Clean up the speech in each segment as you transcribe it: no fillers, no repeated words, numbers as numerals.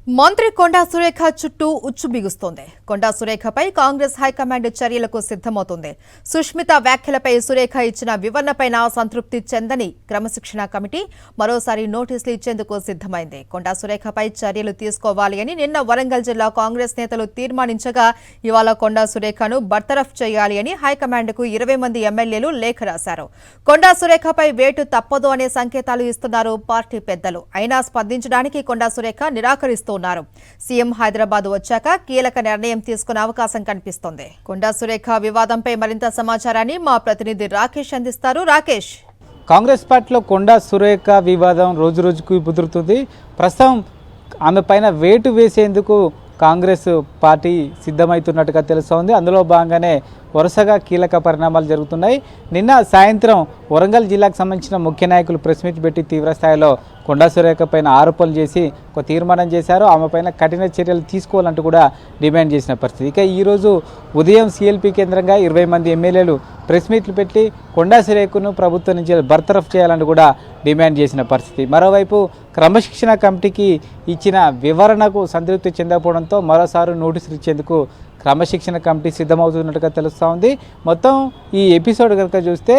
మంత్రి కొండా సురేఖ చుట్టూ ఉచ్చు బిగుస్తోంది. కొండా సురేఖపై కాంగ్రెస్ హైకమాండ్ చర్యలకు సిద్ధమవుతోంది. సుష్మిత వ్యాఖ్యలపై సురేఖ ఇచ్చిన వివరణపై సంతృప్తి చెందని క్రమశిక్షణ కమిటీ మరోసారి నోటీసులు ఇచ్చేందుకు సిద్ధమైంది. కొండా సురేఖపై చర్యలు తీసుకోవాలి అని నిన్న వరంగల్ జిల్లా కాంగ్రెస్ నేతలు తీర్మానించగా ఇవాళ కొండా సురేఖను బర్తరఫ్ చేయాలి అని హైకమాండ్కు 20 మంది ఎమ్మెల్యేలు లేఖ రాశారు. కొండా సురేఖపై వేటు తప్పదు అనే సంకేతాలు ఇస్తున్నారు పార్టీ పెద్దలు. అయినా స్పందించడానికి కొండా సురేఖ నిరాకరిస్తోంది. సీఎం హైదరాబాద్ వచ్చాక కీలక నిర్ణయం తీసుకునే అవకాశం కనిపిస్తోంది. కొండా సురేఖ వివాదంపై మరింత సమాచారాన్ని మా ప్రతినిధి రాకేష్ అందిస్తారు. రాకేష్, కాంగ్రెస్ పార్టీలో కొండా సురేఖ వివాదం రోజురోజుకు ముదురుతుంది. ప్రస్తుతం ఆమె పైన వేటు వేసేందుకు కాంగ్రెస్ పార్టీ సిద్ధమవుతున్నట్టుగా తెలుస్తోంది. అందులో భాగంగానే వరుసగా కీలక పరిణామాలు జరుగుతున్నాయి. నిన్న సాయంత్రం వరంగల్ జిల్లాకు సంబంధించిన ముఖ్య నాయకులు ప్రెస్ మీట్ పెట్టి తీవ్రస్థాయిలో కొండా సురేఖ పైన ఆరోపణలు చేసి ఒక తీర్మానం చేశారు. ఆమె పైన కఠిన చర్యలు తీసుకోవాలంటూ కూడా డిమాండ్ చేసిన పరిస్థితి. ఇక ఈరోజు ఉదయం సిఎల్పి కేంద్రంగా 20 మంది ఎమ్మెల్యేలు ప్రెస్ మీట్లు పెట్టి కొండా సురేఖను ప్రభుత్వం నుంచి బర్తరఫ్ చేయాలని కూడా డిమాండ్ చేసిన పరిస్థితి. మరోవైపు క్రమశిక్షణ కమిటీకి ఇచ్చిన వివరణకు సంతృప్తి చెందకపోవడంతో మరోసారి నోటీసులు ఇచ్చేందుకు క్రమశిక్షణ కమిటీ సిద్ధమవుతున్నట్టుగా తెలుస్తూ ఉంది. మొత్తం ఈ ఎపిసోడ్ కనుక చూస్తే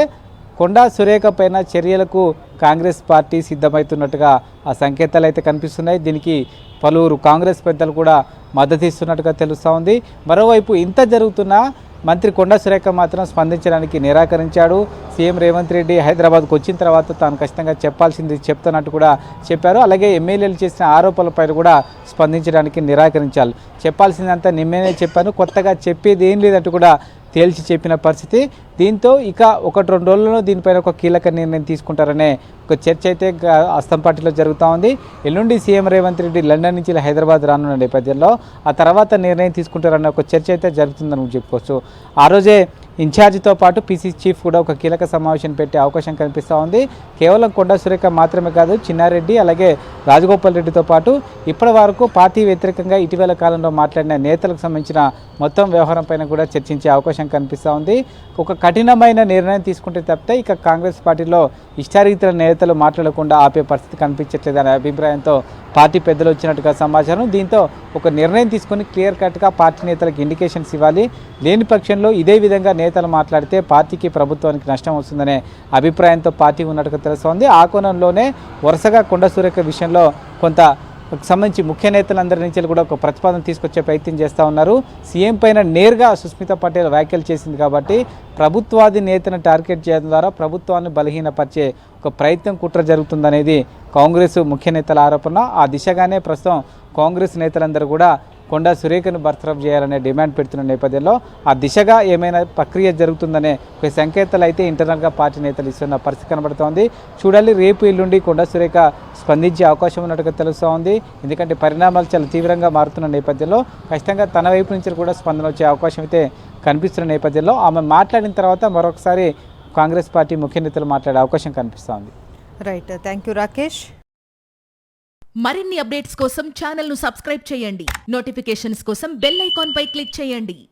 కొండా సురేఖ పైన చర్యలకు కాంగ్రెస్ పార్టీ సిద్ధమవుతున్నట్టుగా ఆ సంకేతాలు అయితే కనిపిస్తున్నాయి. దీనికి పలువురు కాంగ్రెస్ పెద్దలు కూడా మద్దతు ఇస్తున్నట్టుగా తెలుస్తూ ఉంది. మరోవైపు ఇంత జరుగుతున్నా మంత్రి కొండా సురేఖ మాత్రం స్పందించడానికి నిరాకరించాడు. సీఎం రేవంత్ రెడ్డి హైదరాబాద్కు వచ్చిన తర్వాత తాను ఖచ్చితంగా చెప్పాల్సింది చెప్తున్నట్టు కూడా చెప్పారు. అలాగే ఎమ్మెల్యేలు చేసిన ఆరోపణలపై కూడా స్పందించడానికి నిరాకరించాలి. చెప్పాల్సిందంతా నిన్నే చెప్పాను, కొత్తగా చెప్పేది ఏం లేదంటూ కూడా తేల్చి చెప్పిన పరిస్థితి. దీంతో ఇక 1-2 రోజుల్లో దీనిపైన ఒక కీలక నిర్ణయం తీసుకుంటారనే ఒక చర్చ అయితే అస్తం పార్టీలో జరుగుతూ ఉంది. ఎల్లుండి సీఎం రేవంత్ రెడ్డి లండన్ నుంచి హైదరాబాద్ రానున్న నేపథ్యంలో ఆ తర్వాత నిర్ణయం తీసుకుంటారన్న ఒక చర్చ అయితే జరుగుతుందని చెప్పుకోవచ్చు. ఆ రోజే ఇన్ఛార్జితో పాటు పీసీ చీఫ్ కూడా ఒక కీలక సమావేశం పెట్టే అవకాశం కనిపిస్తూ ఉంది. కేవలం కొండా సురేఖ మాత్రమే కాదు, చిన్నారెడ్డి అలాగే రాజగోపాల్ రెడ్డితో పాటు ఇప్పటి వరకు పార్టీ వ్యతిరేకంగా ఇటీవల కాలంలో మాట్లాడిన నేతలకు సంబంధించిన మొత్తం వ్యవహారం పైన కూడా చర్చించే అవకాశం కనిపిస్తూ ఉంది. ఒక కఠినమైన నిర్ణయం తీసుకుంటే తప్పితే ఇక కాంగ్రెస్ పార్టీలో ఇష్టారీతిన నేతలు మాట్లాడకుండా ఆపే పరిస్థితి కనిపించట్లేదనే అభిప్రాయంతో పార్టీ పెద్దలు వచ్చినట్టుగా సమాచారం. దీంతో ఒక నిర్ణయం తీసుకొని క్లియర్ కట్గా పార్టీ నేతలకు ఇండికేషన్స్ ఇవ్వాలి. లేని పక్షంలో ఇదే విధంగా నేతలు మాట్లాడితే పార్టీకి ప్రభుత్వానికి నష్టం వస్తుందనే అభిప్రాయంతో పార్టీ ఉన్నట్టుగా తెలుస్తోంది. ఆ కోణంలోనే వరుసగా కొండా సురేఖ విషయంలో కొంత సంబంధించి ముఖ్య నేతలందరి నుంచి కూడా ఒక ప్రతిపాదన తీసుకొచ్చే ప్రయత్నం చేస్తూ ఉన్నారు. సీఎం పైన నేరుగా సుస్మితా పటేల్ వ్యాఖ్యలు చేసింది కాబట్టి ప్రభుత్వాది నేతను టార్గెట్ చేయడం ద్వారా ప్రభుత్వాన్ని బలహీనపరిచే ఒక ప్రయత్నం కుట్ర జరుగుతుందనేది కాంగ్రెస్ ముఖ్య నేతల ఆరోపణ. ఆ దిశగానే ప్రస్తుతం కాంగ్రెస్ నేతలందరూ కూడా కొండా సురేఖను బర్తరఫ్ చేయాలనే డిమాండ్ పెడుతున్న నేపథ్యంలో ఆ దిశగా ఏమైనా ప్రక్రియ జరుగుతుందనే ఒక సంకేతాలు అయితే ఇంటర్నల్గా పార్టీ నేతలు ఇస్తున్న పరిస్థితి కనబడుతోంది. చూడాలి, రేపు ఎల్లుండి కొండా సురేఖ స్పందించే అవకాశం ఉన్నట్టుగా తెలుస్తూ ఉంది. ఎందుకంటే పరిణామాలు చాలా తీవ్రంగా మారుతున్న నేపథ్యంలో ఖచ్చితంగా తన వైపు నుంచి కూడా స్పందన వచ్చే అవకాశం అయితే కనిపిస్తున్న నేపథ్యంలో ఆమె మాట్లాడిన తర్వాత మరొకసారి కాంగ్రెస్ పార్టీ ముఖ్య నేతలు మాట్లాడే అవకాశం కనిపిస్తోంది. Right, thank you Rakesh. మరిన్ని అప్డేట్స్ కోసం ఛానల్ను సబ్స్క్రైబ్ చేయండి. నోటిఫికేషన్స్ కోసం బెల్ ఐకాన్ పై క్లిక్ చేయండి.